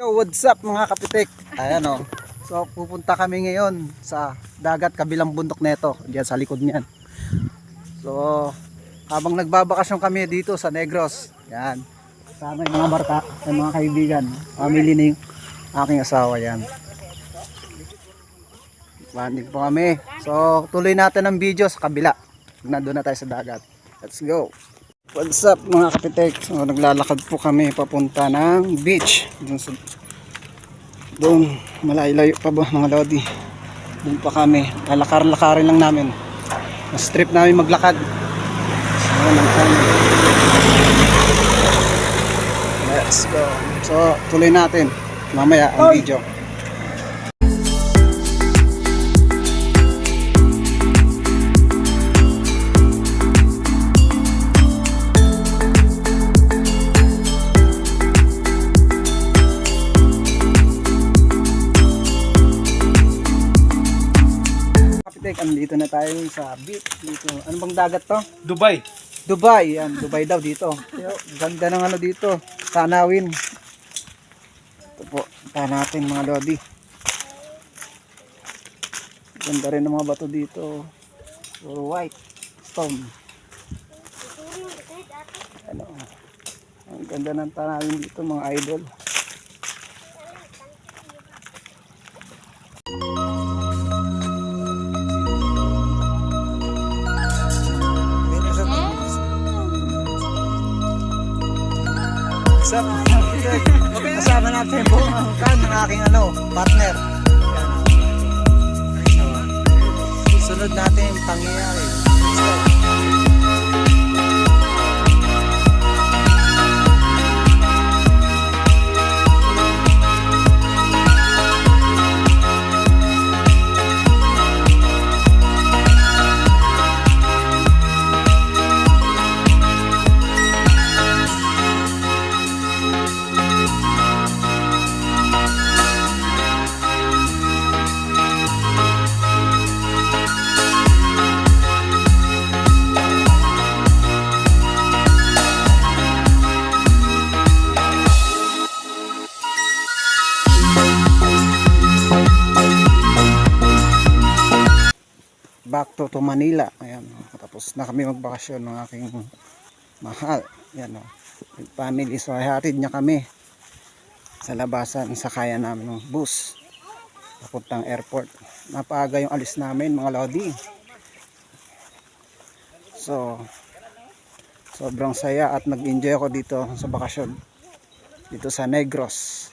Yo, what's up mga kapitik? Ayan o. So pupunta kami ngayon sa dagat kabilang bundok neto, diyan sa likod niyan. So habang nagbabakasyon kami dito sa Negros, yan. Kasama yung mga barka, yung mga kaibigan, family ni aking asawa yan. Banding po kami. So tuloy natin ang video sa kabila. Nandun na tayo sa dagat. Let's go. What's up mga kapitek? So naglalakad po kami papunta ng beach. Doon malayo pa ba mga lodi. Doon pa kami. Lalakar-lakarin lang namin. Mas trip namin maglakad. Let's go. So tuloy natin mamaya ang video. Andito na tayo sa beach dito. Ano bang dagat to? Dubai. Dubai, yan. Dubai daw dito. Ganda ng ano dito. Tanawin. Ito po. Punta natin mga lodi. Ganda rin ng mga bato dito. Puro white stone. Ano? Ang ganda ng tanawin dito mga idol. Kasama natin po ang ng aking partner. Sunod natin yung pangyayari. Back to Manila. Ayan, tapos na kami magbakasyon ng aking mahal. Ayan, with family. So hatid niya kami sa labasan, sakaya namin ng bus papuntang airport. Napaaga yung alis namin mga lodi. So sobrang saya at nag-enjoy ako dito sa bakasyon dito sa Negros.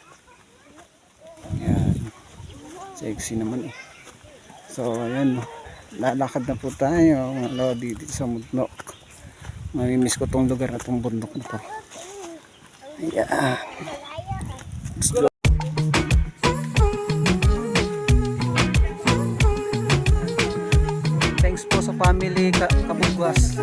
Ayan, sexy naman. So ayan, lalakad na po tayo mga lodi dito sa bundok. Mamimiss ko tong lugar na tong bundok na to. Yeah. Thanks po sa family Kabugwas.